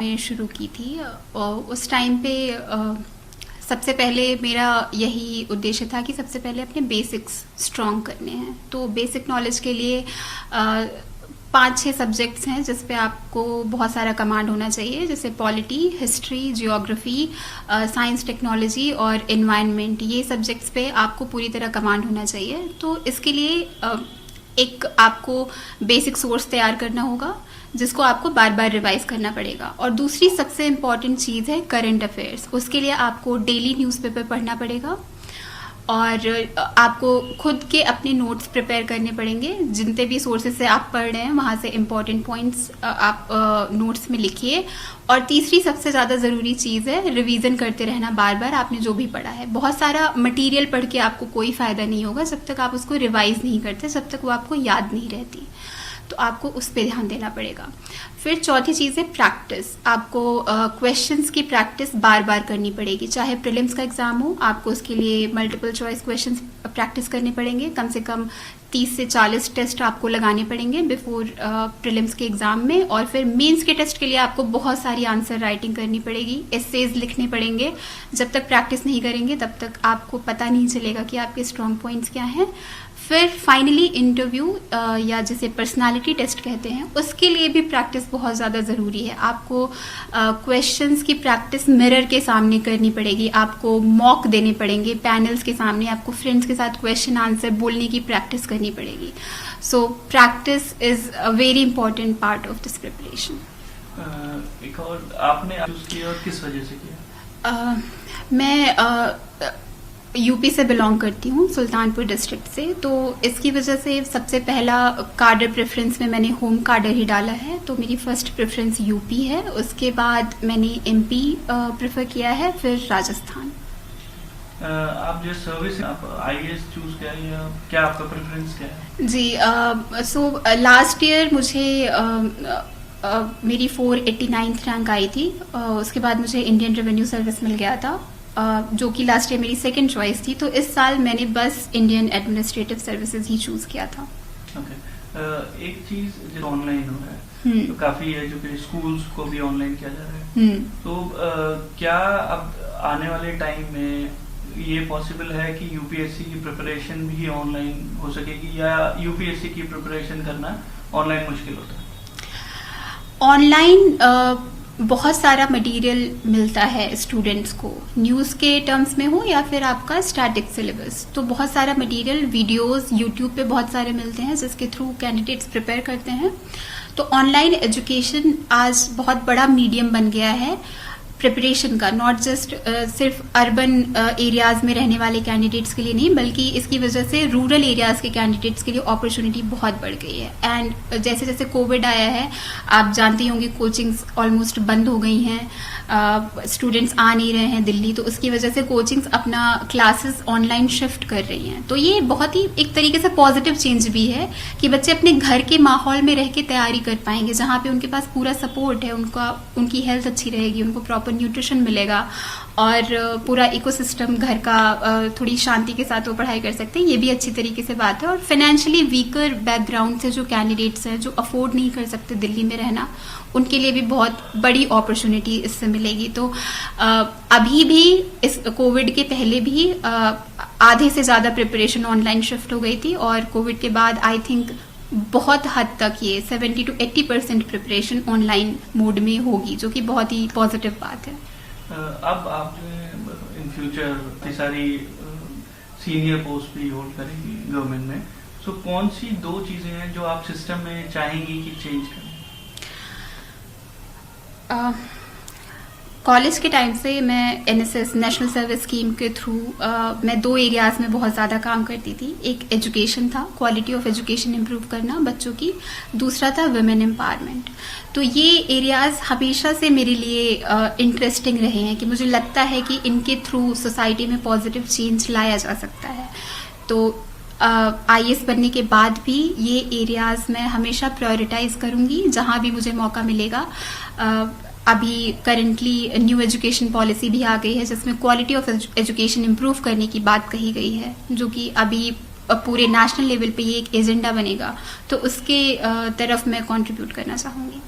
मैं शुरू की थी और उस टाइम पे सबसे पहले मेरा यही उद्देश्य था कि सबसे पहले अपने बेसिक्स स्ट्रॉन्ग करने हैं। तो बेसिक नॉलेज के लिए 5-6 सब्जेक्ट्स हैं जिस पे आपको बहुत सारा कमांड होना चाहिए, जैसे polity, history, geography, science, technology और एनवायरनमेंट। ये सब्जेक्ट्स पे आपको पूरी तरह कमांड होना चाहिए। तो इसके लिए एक आपको बेसिक सोर्स तैयार करना होगा जिसको आपको बार बार रिवाइज करना पड़ेगा। और दूसरी सबसे इम्पॉर्टेंट चीज़ है करंट अफेयर्स। उसके लिए आपको डेली न्यूज़पेपर पढ़ना पड़ेगा और आपको खुद के अपने नोट्स प्रिपेयर करने पड़ेंगे। जितने भी सोर्सेज से आप पढ़ रहे हैं वहाँ से इम्पॉर्टेंट पॉइंट्स आप नोट्स में लिखिए। और तीसरी सबसे ज़्यादा ज़रूरी चीज़ है रिवीजन करते रहना बार बार आपने जो भी पढ़ा है। बहुत सारा मटेरियल पढ़ के आपको कोई फ़ायदा नहीं होगा जब तक आप उसको रिवाइज नहीं करते, जब तक वो आपको याद नहीं रहती। तो आपको उस पर ध्यान देना पड़ेगा। फिर चौथी चीज़ है प्रैक्टिस। आपको क्वेश्चंस की प्रैक्टिस बार बार करनी पड़ेगी। चाहे प्रीलिम्स का एग्जाम हो, आपको उसके लिए मल्टीपल चॉइस क्वेश्चंस प्रैक्टिस करने पड़ेंगे। कम से कम 30 से 40 टेस्ट आपको लगाने पड़ेंगे बिफोर प्रीलिम्स के एग्जाम में। और फिर मेंस के टेस्ट के लिए आपको बहुत सारी आंसर राइटिंग करनी पड़ेगी, एसेज लिखने पड़ेंगे। जब तक प्रैक्टिस नहीं करेंगे तब तक आपको पता नहीं चलेगा कि आपके स्ट्रॉन्ग पॉइंट्स क्या हैं। फिर फाइनली इंटरव्यू या जिसे पर्सनालिटी टेस्ट कहते हैं, उसके लिए भी प्रैक्टिस बहुत ज़्यादा ज़रूरी है। आपको क्वेश्चंस की प्रैक्टिस मिरर के सामने करनी पड़ेगी, आपको मॉक देने पड़ेंगे पैनल्स के सामने, आपको फ्रेंड्स के साथ क्वेश्चन आंसर बोलने की प्रैक्टिस करनी पड़ेगी। So practice is a very important part of this preparation. एक और आपने चूज किया और किस वजह से किया? मैं यूपी से बिलोंग करती हूँ, सुल्तानपुर डिस्ट्रिक्ट से। तो इसकी वजह से सबसे पहला कार्डर प्रेफरेंस में मैंने होम कार्डर ही डाला है। तो मेरी फर्स्ट प्रेफरेंस यूपी है, उसके बाद मैंने एमपी प्रेफर किया है, फिर राजस्थान। आप जो सर्विस आप आईएएस चूज किया या क्या आपका प्रेफरेंस क्या है? जी, सो लास्ट ईयर मुझे मेरी 489th रैंक आई थी। उसके बाद मुझे इंडियन रेवेन्यू सर्विस मिल गया था, जो कि लास्ट ईयर मेरी सेकंड चॉइस थी। तो इस साल मैंने बस इंडियन एडमिनिस्ट्रेटिव सर्विसेज ही चूज किया था। एक चीज जो ऑनलाइन हो रहा है तो काफी है, जो कि स्कूल्स को भी ऑनलाइन किया जा रहा है। तो क्या अब आने वाले टाइम में ये पॉसिबल है कि यूपीएससी की प्रिपरेशन भी ऑनलाइन हो सकेगी, या यूपीएससी की प्रिपरेशन करना ऑनलाइन मुश्किल होता है? ऑनलाइन बहुत सारा मटेरियल मिलता है स्टूडेंट्स को, न्यूज़ के टर्म्स में हो या फिर आपका स्टैटिक सिलेबस। तो बहुत सारा मटेरियल वीडियोस यूट्यूब पे बहुत सारे मिलते हैं जिसके थ्रू कैंडिडेट्स प्रिपेयर करते हैं। तो ऑनलाइन एजुकेशन आज बहुत बड़ा मीडियम बन गया है प्रिपरेशन का, नॉट जस्ट सिर्फ अर्बन एरियाज में रहने वाले कैंडिडेट्स के लिए नहीं, बल्कि इसकी वजह से रूरल एरियाज के कैंडिडेट्स के लिए अपॉर्चुनिटी बहुत बढ़ गई है। एंड जैसे जैसे कोविड आया है, आप जानते होंगे कोचिंग्स ऑलमोस्ट बंद हो गई हैं, स्टूडेंट्स आ नहीं रहे हैं दिल्ली, तो उसकी वजह से कोचिंग्स अपना क्लासेस ऑनलाइन शिफ्ट कर रही हैं। तो ये बहुत ही एक तरीके से पॉजिटिव चेंज भी है कि बच्चे अपने घर के माहौल में रह के तैयारी कर पाएंगे, जहाँ पे उनके पास पूरा सपोर्ट है, उनकी हेल्थ अच्छी रहेगी, उनको प्रॉपर न्यूट्रिशन मिलेगा और पूरा इकोसिस्टम घर का थोड़ी शांति के साथ वो पढ़ाई कर सकते हैं। ये भी अच्छी तरीके से बात है। और फाइनेंशियली वीकर बैकग्राउंड से जो कैंडिडेट्स हैं, जो अफोर्ड नहीं कर सकते दिल्ली में रहना, उनके लिए भी बहुत बड़ी अपॉर्चुनिटी इससे मिलेगी। तो अभी भी इस कोविड के पहले भी आधे से ज़्यादा प्रिपरेशन ऑनलाइन शिफ्ट हो गई थी, और कोविड के बाद आई थिंक बहुत हद तक ये 70 to 80% प्रिपरेशन ऑनलाइन मोड में होगी, जो कि बहुत ही पॉजिटिव बात है। अब आप इन फ्यूचर सारी सीनियर पोस्ट भी होल्ड करेंगी गवर्नमेंट में, सो कौन सी 2 चीजें हैं जो आप सिस्टम में चाहेंगी कि चेंज करें? कॉलेज के टाइम से मैं एनएसएस नेशनल सर्विस स्कीम के थ्रू मैं 2 एरियाज में बहुत ज़्यादा काम करती थी। एक एजुकेशन था, क्वालिटी ऑफ एजुकेशन इम्प्रूव करना बच्चों की, दूसरा था वुमेन एम्पावरमेंट। तो ये एरियाज हमेशा से मेरे लिए इंटरेस्टिंग रहे हैं कि मुझे लगता है कि इनके थ्रू सोसाइटी में पॉजिटिव चेंज लाया जा सकता है। तो आईएएस बनने के बाद भी ये एरियाज मैं हमेशा प्रायोरिटाइज करूंगी जहां भी मुझे मौका मिलेगा। अभी करेंटली न्यू एजुकेशन पॉलिसी भी आ गई है जिसमें क्वालिटी ऑफ एजुकेशन इम्प्रूव करने की बात कही गई है, जो कि अभी पूरे नेशनल लेवल पे ये एक एजेंडा बनेगा। तो उसके तरफ मैं कंट्रीब्यूट करना चाहूंगी।